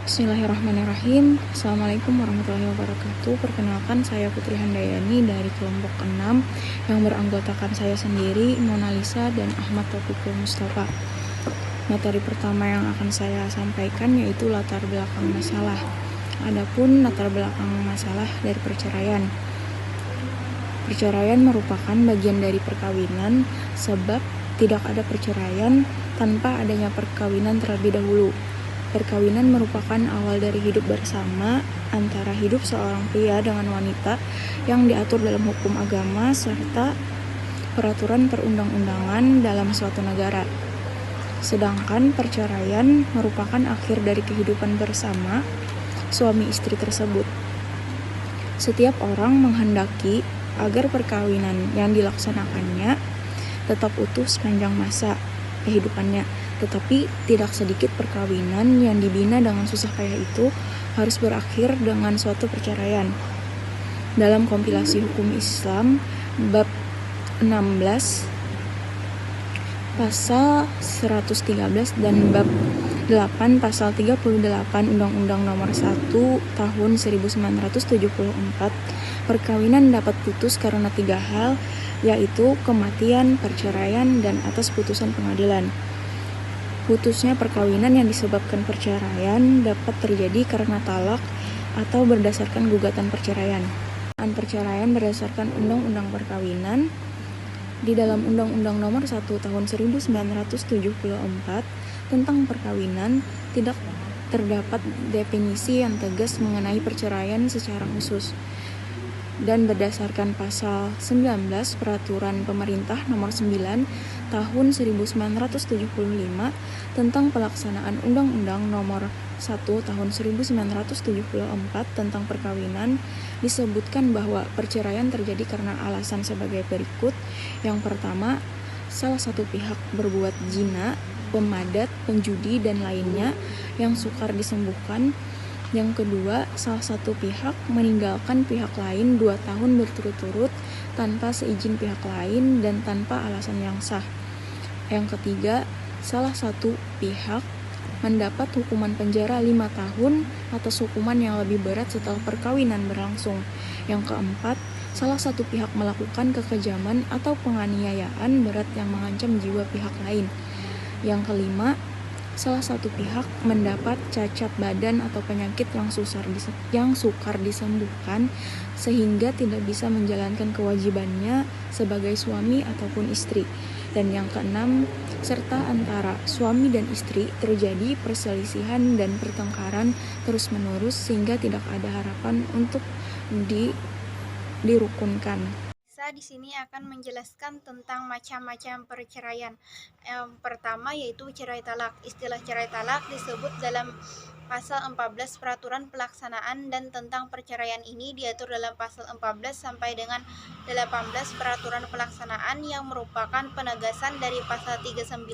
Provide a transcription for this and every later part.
Bismillahirrahmanirrahim. Assalamualaikum warahmatullahi wabarakatuh. Perkenalkan, saya Putri Handayani dari kelompok 6 yang beranggotakan saya sendiri, Mona Lisa dan Ahmad Taufikul Mustafa. Materi pertama yang akan saya sampaikan yaitu latar belakang masalah. Adapun latar belakang masalah dari perceraian. Perceraian merupakan bagian dari perkawinan, sebab tidak ada perceraian tanpa adanya perkawinan terlebih dahulu. Perkawinan merupakan awal dari hidup bersama antara hidup seorang pria dengan wanita yang diatur dalam hukum agama serta peraturan perundang-undangan dalam suatu negara. Sedangkan perceraian merupakan akhir dari kehidupan bersama suami istri tersebut. Setiap orang menghendaki agar perkawinan yang dilaksanakannya tetap utuh sepanjang masa kehidupannya. Tetapi tidak sedikit perkawinan yang dibina dengan susah payah itu harus berakhir dengan suatu perceraian. Dalam kompilasi hukum Islam bab 16 pasal 113 dan bab 8 pasal 38 Undang-Undang Nomor 1 Tahun 1974, perkawinan dapat putus karena 3 hal, yaitu kematian, perceraian, dan atas putusan pengadilan. Putusnya perkawinan yang disebabkan perceraian dapat terjadi karena talak atau berdasarkan gugatan perceraian. Perceraian berdasarkan Undang-Undang Perkawinan di dalam Undang-Undang Nomor 1 Tahun 1974 tentang perkawinan tidak terdapat definisi yang tegas mengenai perceraian secara khusus. Dan berdasarkan pasal 19 Peraturan Pemerintah Nomor 9 Tahun 1975 tentang pelaksanaan Undang-Undang Nomor 1 Tahun 1974 tentang perkawinan, disebutkan bahwa perceraian terjadi karena alasan sebagai berikut. Yang pertama, salah satu pihak berbuat zina, pemadat, penjudi, dan lainnya yang sukar disembuhkan. Yang kedua, salah satu pihak meninggalkan pihak lain 2 tahun berturut-turut tanpa seizin pihak lain dan tanpa alasan yang sah. Yang ketiga, salah satu pihak mendapat hukuman penjara 5 tahun atas hukuman yang lebih berat setelah perkawinan berlangsung. Yang keempat, salah satu pihak melakukan kekejaman atau penganiayaan berat yang mengancam jiwa pihak lain. Yang kelima, salah satu pihak mendapat cacat badan atau penyakit yang sukar disembuhkan sehingga tidak bisa menjalankan kewajibannya sebagai suami ataupun istri. Dan yang keenam, serta antara suami dan istri terjadi perselisihan dan pertengkaran terus-menerus sehingga tidak ada harapan untuk dirukunkan. Di sini akan menjelaskan tentang macam-macam perceraian. Yang pertama yaitu cerai talak. Istilah cerai talak disebut dalam pasal 14 Peraturan Pelaksanaan dan tentang perceraian ini diatur dalam pasal 14 sampai dengan 18 Peraturan Pelaksanaan yang merupakan penegasan dari pasal 39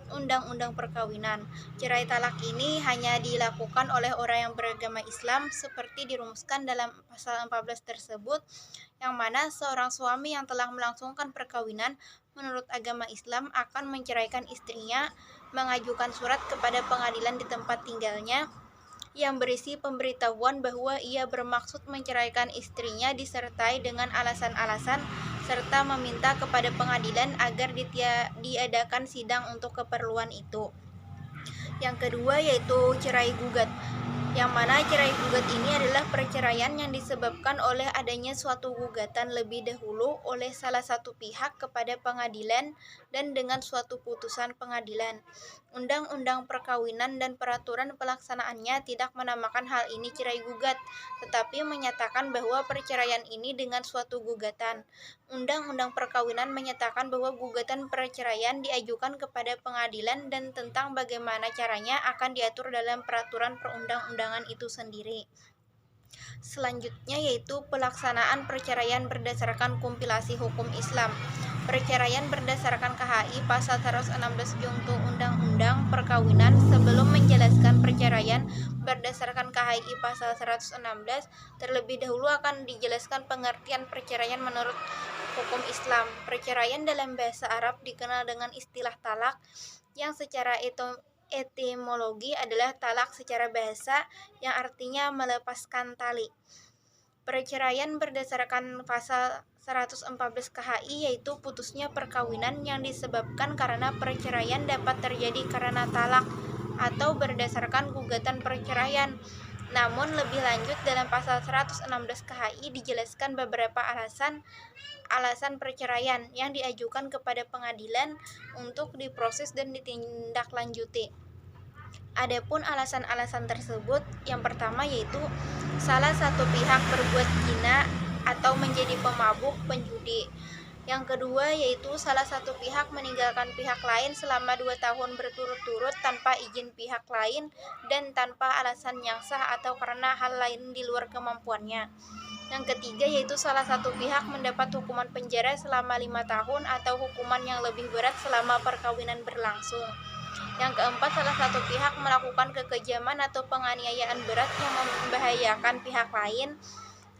Undang-Undang Perkawinan. Cerai talak ini hanya dilakukan oleh orang yang beragama Islam seperti dirumuskan dalam pasal 14 tersebut, yang mana seorang suami yang telah melangsungkan perkawinan menurut agama Islam akan menceraikan istrinya, mengajukan surat kepada pengadilan di tempat tinggalnya yang berisi pemberitahuan bahwa ia bermaksud menceraikan istrinya disertai dengan alasan-alasan, serta meminta kepada pengadilan agar diadakan sidang untuk keperluan itu. Yang kedua yaitu cerai gugat, yang mana cerai gugat ini adalah perceraian yang disebabkan oleh adanya suatu gugatan lebih dahulu oleh salah satu pihak kepada pengadilan dan dengan suatu putusan pengadilan. Undang-Undang Perkawinan dan peraturan pelaksanaannya tidak menamakan hal ini cerai gugat, tetapi menyatakan bahwa perceraian ini dengan suatu gugatan. Undang-Undang Perkawinan menyatakan bahwa gugatan perceraian diajukan kepada pengadilan dan tentang bagaimana caranya akan diatur dalam peraturan perundang-undangan itu sendiri. Selanjutnya yaitu pelaksanaan perceraian berdasarkan kompilasi hukum Islam. Perceraian berdasarkan KHI pasal 116 junto Undang-Undang Perkawinan. Sebelum menjelaskan perceraian berdasarkan KHI pasal 116, terlebih dahulu akan dijelaskan pengertian perceraian menurut hukum Islam. Perceraian dalam bahasa Arab dikenal dengan istilah talak, yang secara etimologi adalah talak secara bahasa yang artinya melepaskan tali. Perceraian berdasarkan pasal 114 KHI yaitu putusnya perkawinan yang disebabkan karena perceraian dapat terjadi karena talak atau berdasarkan gugatan perceraian. Namun lebih lanjut dalam pasal 116 KHI dijelaskan beberapa alasan perceraian yang diajukan kepada pengadilan untuk diproses dan ditindaklanjuti. Adapun alasan-alasan tersebut, yang pertama yaitu salah satu pihak berbuat zina atau menjadi pemabuk, penjudi. Yang kedua yaitu salah satu pihak meninggalkan pihak lain selama 2 tahun berturut-turut tanpa izin pihak lain dan tanpa alasan yang sah atau karena hal lain di luar kemampuannya. Yang ketiga yaitu salah satu pihak mendapat hukuman penjara selama 5 tahun atau hukuman yang lebih berat selama perkawinan berlangsung. Yang keempat, salah satu pihak melakukan kekejaman atau penganiayaan berat yang membahayakan pihak lain.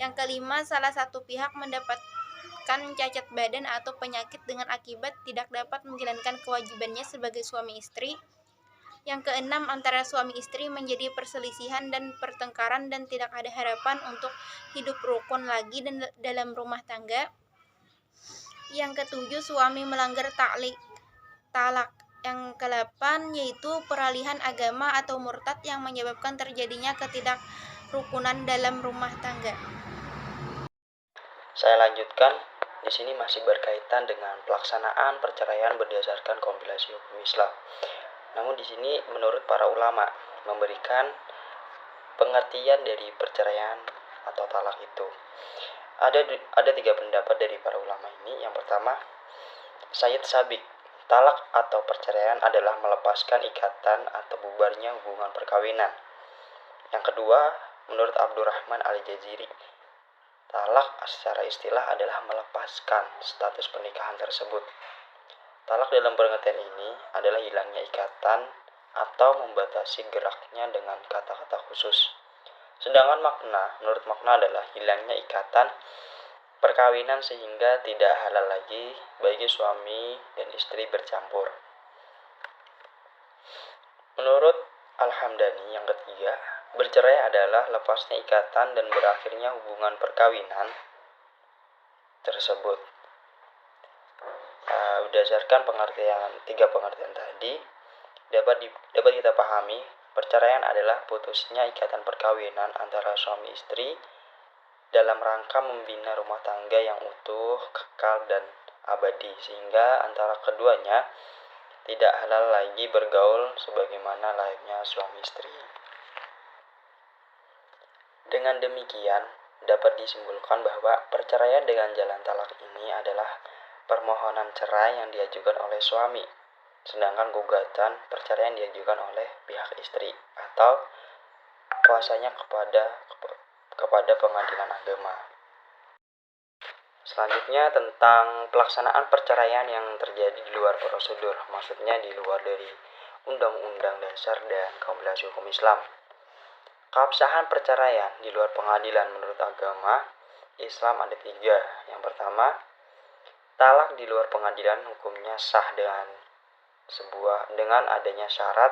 Yang kelima, salah satu pihak mendapatkan cacat badan atau penyakit dengan akibat tidak dapat menjalankan kewajibannya sebagai suami istri. Yang keenam, antara suami istri menjadi perselisihan dan pertengkaran dan tidak ada harapan untuk hidup rukun lagi dalam rumah tangga. Yang ketujuh, suami melanggar talak. Yang ke-8 yaitu peralihan agama atau murtad yang menyebabkan terjadinya ketidakrukunan dalam rumah tangga. Saya lanjutkan, di sini masih berkaitan dengan pelaksanaan perceraian berdasarkan kompilasi hukum Islam. Namun di sini menurut para ulama memberikan pengertian dari perceraian atau talak itu. Ada 3 pendapat dari para ulama ini. Yang pertama, Sayyid Sabiq, talak atau perceraian adalah melepaskan ikatan atau bubarnya hubungan perkawinan. Yang kedua, menurut Abdurrahman Al-Jaziri, talak secara istilah adalah melepaskan status pernikahan tersebut. Talak dalam pengertian ini adalah hilangnya ikatan atau membatasi geraknya dengan kata-kata khusus. Sedangkan menurut makna adalah hilangnya ikatan perkawinan sehingga tidak halal lagi bagi suami dan istri bercampur. Menurut Al-Hamdani yang ketiga, bercerai adalah lepasnya ikatan dan berakhirnya hubungan perkawinan tersebut. Berdasarkan 3 pengertian tadi, dapat kita pahami perceraian adalah putusnya ikatan perkawinan antara suami istri dalam rangka membina rumah tangga yang utuh, kekal, dan abadi, sehingga antara keduanya tidak halal lagi bergaul sebagaimana layaknya suami istri. Dengan demikian, dapat disimpulkan bahwa perceraian dengan jalan talak ini adalah permohonan cerai yang diajukan oleh suami, sedangkan gugatan perceraian diajukan oleh pihak istri atau kuasanya kepada pengadilan agama. Selanjutnya tentang pelaksanaan perceraian yang terjadi di luar prosedur, maksudnya di luar dari Undang-Undang Dasar dan kompilasi hukum Islam. Keabsahan perceraian di luar pengadilan menurut agama Islam ada 3. Yang pertama, talak di luar pengadilan hukumnya sah dengan adanya syarat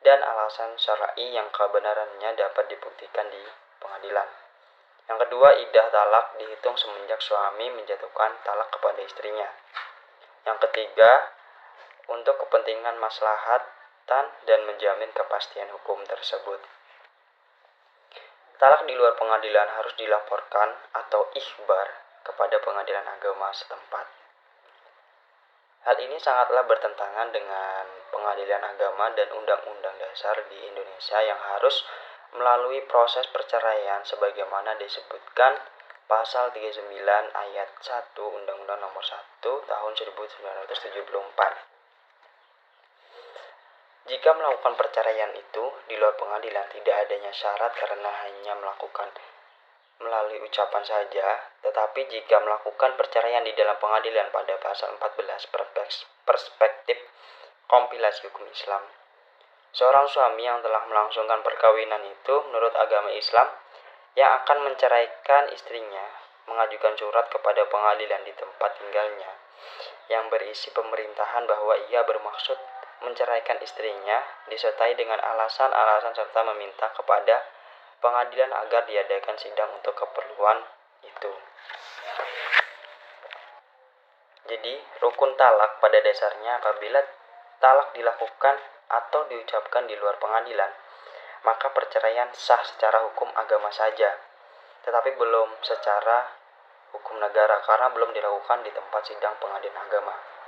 dan alasan syar'i yang kebenarannya dapat dibuktikan di pengadilan. Yang kedua, iddah talak dihitung semenjak suami menjatuhkan talak kepada istrinya. Yang ketiga, untuk kepentingan maslahatan dan menjamin kepastian hukum tersebut. Talak di luar pengadilan harus dilaporkan atau ikhbar kepada pengadilan agama setempat. Hal ini sangatlah bertentangan dengan pengadilan agama dan undang-undang dasar di Indonesia yang harus melalui proses perceraian sebagaimana disebutkan pasal 39 ayat 1 Undang-Undang Nomor 1 Tahun 1974. Jika melakukan perceraian itu di luar pengadilan tidak adanya syarat karena hanya melakukan melalui ucapan saja, tetapi jika melakukan perceraian di dalam pengadilan pada pasal 14 perspektif kompilasi hukum Islam, seorang suami yang telah melangsungkan perkawinan itu menurut agama Islam yang akan menceraikan istrinya mengajukan surat kepada pengadilan di tempat tinggalnya yang berisi pemerintahan bahwa ia bermaksud menceraikan istrinya disertai dengan alasan-alasan serta meminta kepada pengadilan agar diadakan sidang untuk keperluan itu. Jadi, rukun talak pada dasarnya apabila talak dilakukan atau diucapkan di luar pengadilan, maka perceraian sah secara hukum agama saja, tetapi belum secara hukum negara karena belum dilakukan di tempat sidang pengadilan agama.